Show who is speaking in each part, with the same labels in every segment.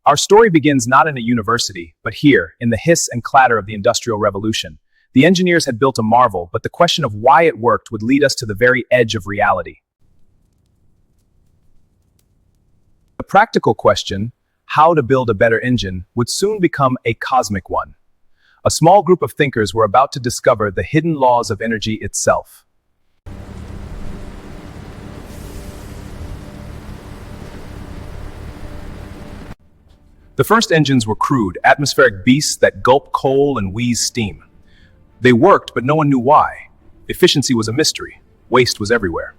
Speaker 1: Our story begins not in a university, but here, in the hiss and clatter of the Industrial Revolution. The engineers had built a marvel, but the question of why it worked would lead us to the very edge of reality. The practical question, how to build a better engine, would soon become a cosmic one. A small group of thinkers were about to discover the hidden laws of energy itself. The first engines were crude, atmospheric beasts that gulp coal and wheeze steam. They worked, but no one knew why. Efficiency was a mystery. Waste was everywhere.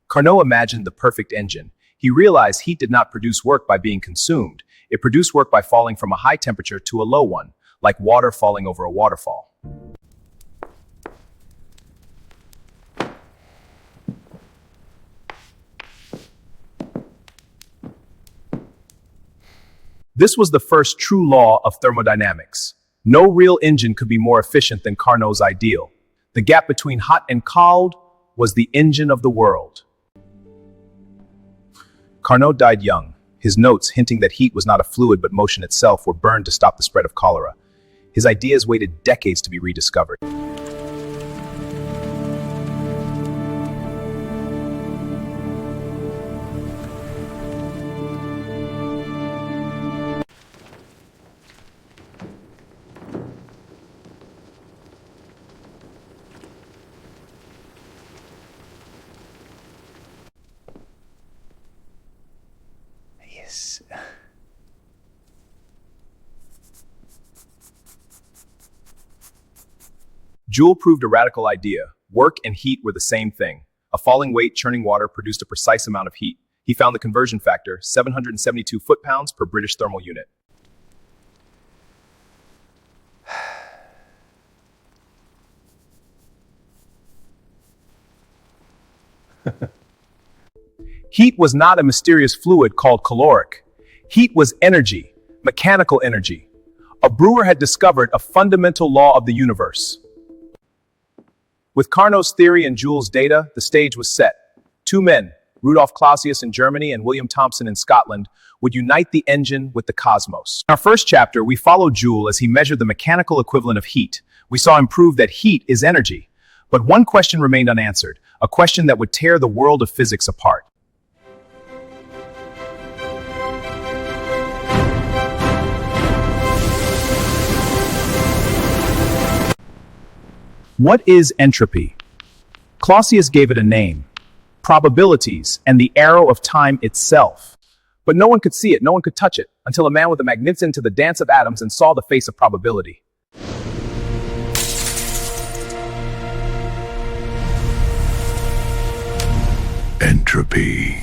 Speaker 1: Carnot imagined the perfect engine. He realized heat did not produce work by being consumed. It produced work by falling from a high temperature to a low one, like water falling over a waterfall. This was the first true law of thermodynamics. No real engine could be more efficient than Carnot's ideal. The gap between hot and cold was the engine of the world. Carnot died young. His notes, hinting that heat was not a fluid but motion itself, were burned to stop the spread of cholera. His ideas waited decades to be rediscovered. Yes. Joule proved a radical idea. Work and heat were the same thing. A falling weight churning water produced a precise amount of heat. He found the conversion factor, 772 foot-pounds per British thermal unit. Heat was not a mysterious fluid called caloric. Heat was energy, mechanical energy. A brewer had discovered a fundamental law of the universe. With Carnot's theory and Joule's data, the stage was set. Two men, Rudolf Clausius in Germany and William Thomson in Scotland, would unite the engine with the cosmos. In our first chapter, we followed Joule as he measured the mechanical equivalent of heat. We saw him prove that heat is energy. But one question remained unanswered, a question that would tear the world of physics apart. What is entropy? Clausius gave it a name, probabilities, and the arrow of time itself. But no one could see it, no one could touch it, until a man with a magnet into the dance of atoms and saw the face of probability.
Speaker 2: Entropy.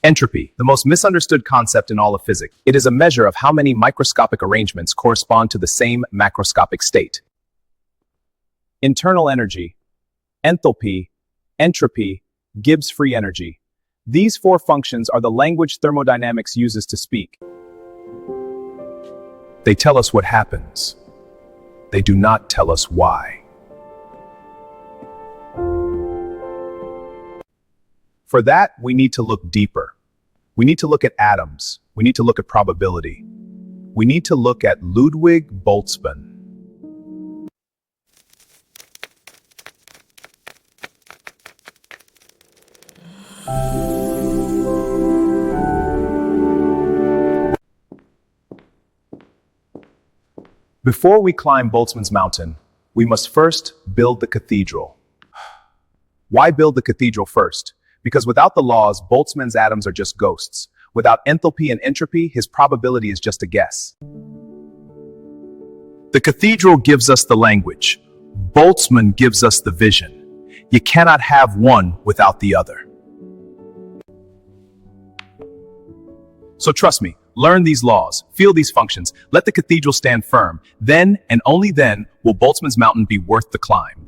Speaker 1: Entropy, the most misunderstood concept in all of physics. It is a measure of how many microscopic arrangements correspond to the same macroscopic state. Internal energy, enthalpy, entropy, Gibbs free energy. These four functions are the language thermodynamics uses to speak. They tell us what happens. They do not tell us why. For that, we need to look deeper. We need to look at atoms. We need to look at probability. We need to look at Ludwig Boltzmann. Before we climb Boltzmann's mountain, we must first build the cathedral. Why build the cathedral first? Because without the laws, Boltzmann's atoms are just ghosts. Without enthalpy and entropy, his probability is just a guess. The cathedral gives us the language. Boltzmann gives us the vision. You cannot have one without the other. So trust me, learn these laws, feel these functions, let the cathedral stand firm. Then, and only then, will Boltzmann's mountain be worth the climb.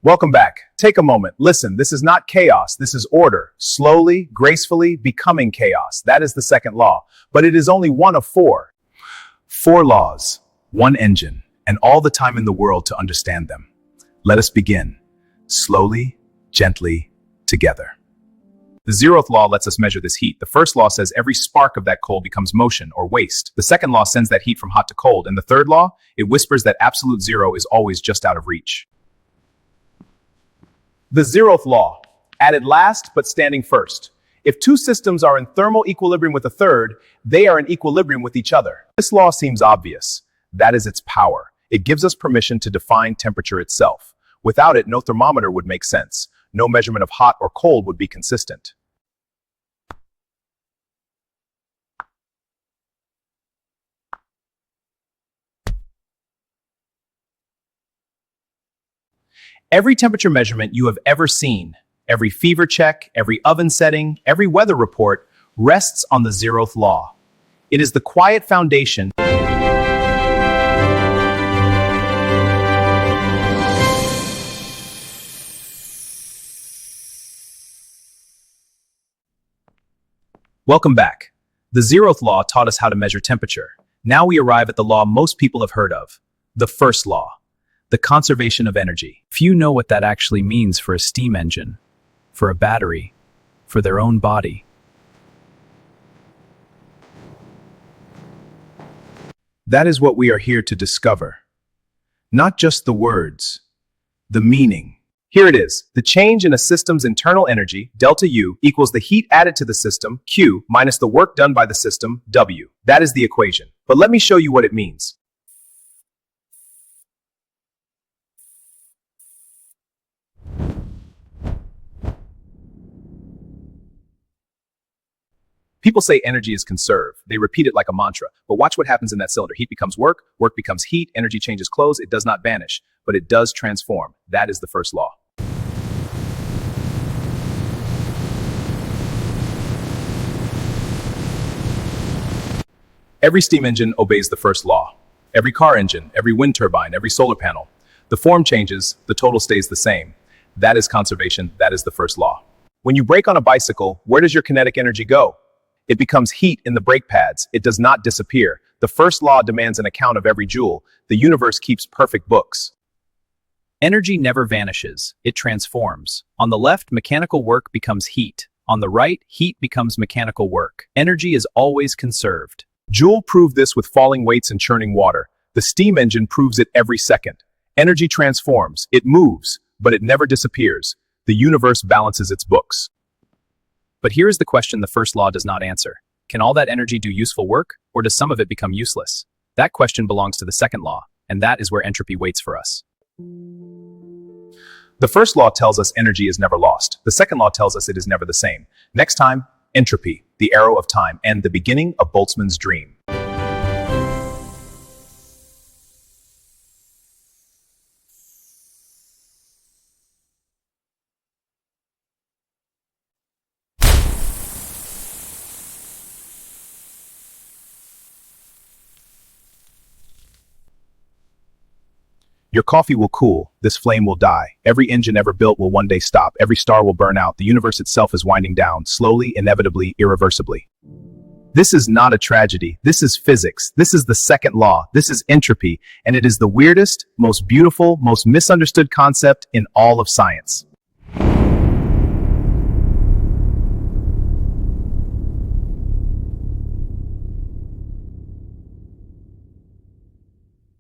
Speaker 1: Welcome back. Take a moment. Listen, this is not chaos. This is order. Slowly, gracefully becoming chaos. That is the second law. But it is only one of four. Four laws, one engine, and all the time in the world to understand them. Let us begin. Slowly, gently, together. The zeroth law lets us measure this heat. The first law says every spark of that coal becomes motion or waste. The second law sends that heat from hot to cold. And the third law, it whispers that absolute zero is always just out of reach. The zeroth law, added last but standing first. If two systems are in thermal equilibrium with a third, they are in equilibrium with each other. This law seems obvious. That is its power. It gives us permission to define temperature itself. Without it, no thermometer would make sense. No measurement of hot or cold would be consistent. Every temperature measurement you have ever seen, every fever check, every oven setting, every weather report rests on the zeroth law. It is the quiet foundation. Welcome back. The zeroth law taught us how to measure temperature. Now we arrive at the law most people have heard of, the first law, the conservation of energy. Few know what that actually means for a steam engine, for a battery, for their own body. That is what we are here to discover. Not just the words, the meaning. Here it is. The change in a system's internal energy, delta U, equals the heat added to the system, Q, minus the work done by the system, W. That is the equation. But let me show you what it means. People say energy is conserved. They repeat it like a mantra. But watch what happens in that cylinder. Heat becomes work becomes heat, energy changes clothes. It does not vanish, but it does transform. That is the first law. Every steam engine obeys the first law. Every car engine, every wind turbine, every solar panel. The form changes, the total stays the same. That is conservation. That is the first law. When you brake on a bicycle, where does your kinetic energy go? It becomes heat in the brake pads. It does not disappear. The first law demands an account of every joule. The universe keeps perfect books. Energy never vanishes. It transforms. On the left, mechanical work becomes heat. On the right, heat becomes mechanical work. Energy is always conserved. Joule proved this with falling weights and churning water. The steam engine proves it every second. Energy transforms. It moves, but it never disappears. The universe balances its books. But here is the question the first law does not answer. Can all that energy do useful work, or does some of it become useless? That question belongs to the second law, and that is where entropy waits for us. The first law tells us energy is never lost. The second law tells us it is never the same. Next time, entropy, the arrow of time, and the beginning of Boltzmann's dream. Your coffee will cool, this flame will die. Every engine ever built will one day stop. Every star will burn out. The universe itself is winding down, slowly, inevitably, irreversibly. This is not a tragedy. This is physics. This is the second law. This is entropy. And it is the weirdest, most beautiful, most misunderstood concept in all of science.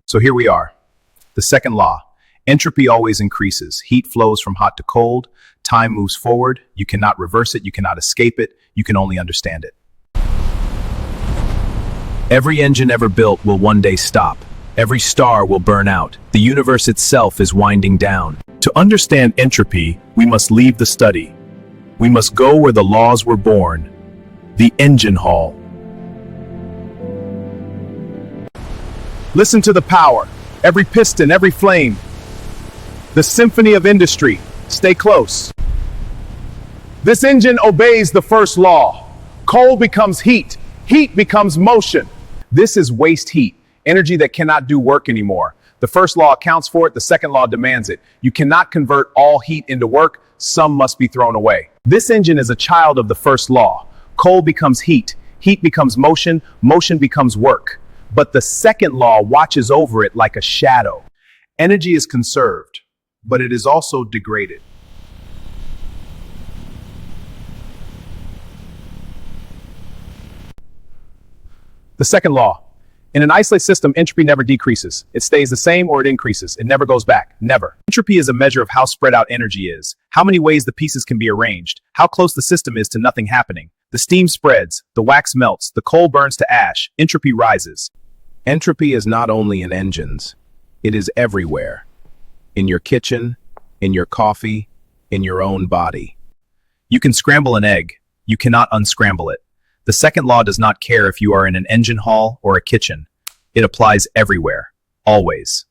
Speaker 1: So here we are. The second law. Entropy always increases. Heat flows from hot to cold. Time moves forward. You cannot reverse it. You cannot escape it. You can only understand it. Every engine ever built will one day stop. Every star will burn out. The universe itself is winding down. To understand entropy, we must leave the study. We must go where the laws were born. The engine hall. Listen to the power. Every piston, every flame. The symphony of industry. Stay close. This engine obeys the first law. Coal becomes heat. Heat becomes motion. This is waste heat, energy that cannot do work anymore. The first law accounts for it, the second law demands it. You cannot convert all heat into work, some must be thrown away. This engine is a child of the first law. Coal becomes heat, heat becomes motion, motion becomes work. But the second law watches over it like a shadow. Energy is conserved, but it is also degraded. The second law. In an isolated system, entropy never decreases. It stays the same or it increases. It never goes back. Never. Entropy is a measure of how spread out energy is, how many ways the pieces can be arranged, how close the system is to nothing happening. The steam spreads, the wax melts, the coal burns to ash, entropy rises. Entropy is not only in engines, it is everywhere. In your kitchen, in your coffee, in your own body. You can scramble an egg, you cannot unscramble it. The second law does not care if you are in an engine hall or a kitchen. It applies everywhere, always.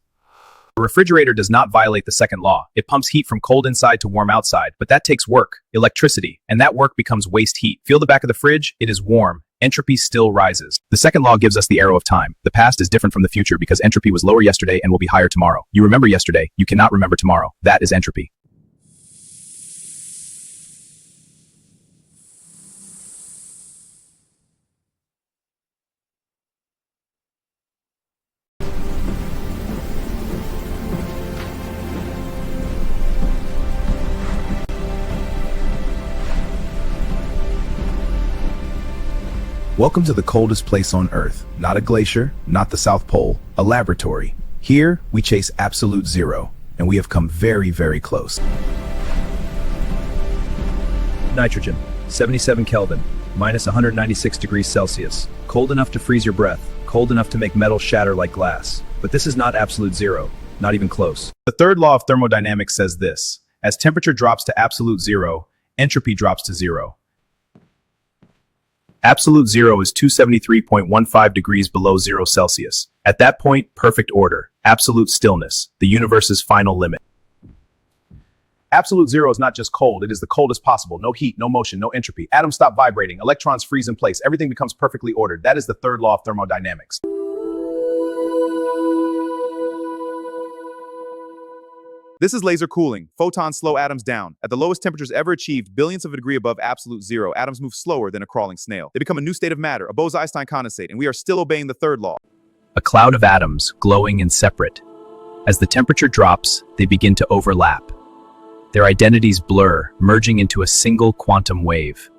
Speaker 1: A refrigerator does not violate the second law. It pumps heat from cold inside to warm outside, but that takes work, electricity, and that work becomes waste heat. Feel the back of the fridge? It is warm. Entropy still rises. The second law gives us the arrow of time. The past is different from the future because entropy was lower yesterday and will be higher tomorrow. You remember yesterday, you cannot remember tomorrow. That is entropy. Welcome to the coldest place on Earth. Not a glacier, not the South Pole, a laboratory. Here, we chase absolute zero, and we have come very, very close.
Speaker 3: Nitrogen, 77 Kelvin, minus 196 degrees Celsius. Cold enough to freeze your breath, cold enough to make metal shatter like glass. But this is not absolute zero, not even close.
Speaker 1: The third law of thermodynamics says this: as temperature drops to absolute zero, entropy drops to zero. Absolute zero is 273.15 degrees below 0 Celsius. At that point, perfect order, absolute stillness, the universe's final limit. Absolute zero is not just cold, it is the coldest possible. No heat, no motion, no entropy. Atoms stop vibrating, electrons freeze in place, everything becomes perfectly ordered. That is the third law of thermodynamics.
Speaker 4: This is laser cooling. Photons slow atoms down. At the lowest temperatures ever achieved, billionths of a degree above absolute zero, atoms move slower than a crawling snail. They become a new state of matter, a Bose-Einstein condensate, and we are still obeying the third law.
Speaker 3: A cloud of atoms, glowing and separate. As the temperature drops, they begin to overlap. Their identities blur, merging into a single quantum wave.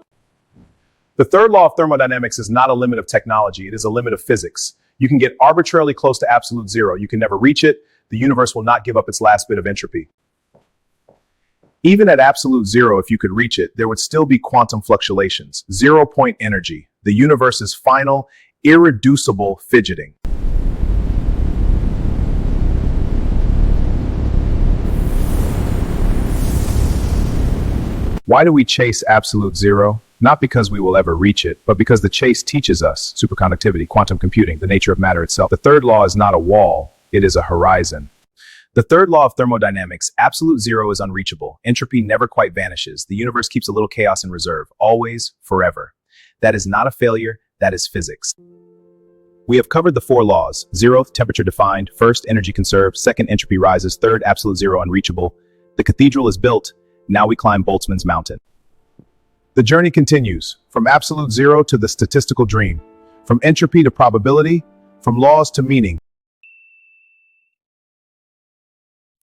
Speaker 1: The third law of thermodynamics is not a limit of technology, it is a limit of physics. You can get arbitrarily close to absolute zero. You can never reach it. The universe will not give up its last bit of entropy. Even at absolute zero, if you could reach it, there would still be quantum fluctuations, zero-point energy, the universe's final, irreducible fidgeting. Why do we chase absolute zero? Not because we will ever reach it, but because the chase teaches us superconductivity, quantum computing, the nature of matter itself. The third law is not a wall. It is a horizon. The third law of thermodynamics, absolute zero is unreachable. Entropy never quite vanishes. The universe keeps a little chaos in reserve, always, forever. That is not a failure, that is physics. We have covered the four laws: zeroth, temperature defined; first, energy conserved; second, entropy rises; third, absolute zero unreachable. The cathedral is built, now we climb Boltzmann's mountain. The journey continues, from absolute zero to the statistical dream, from entropy to probability, from laws to meaning.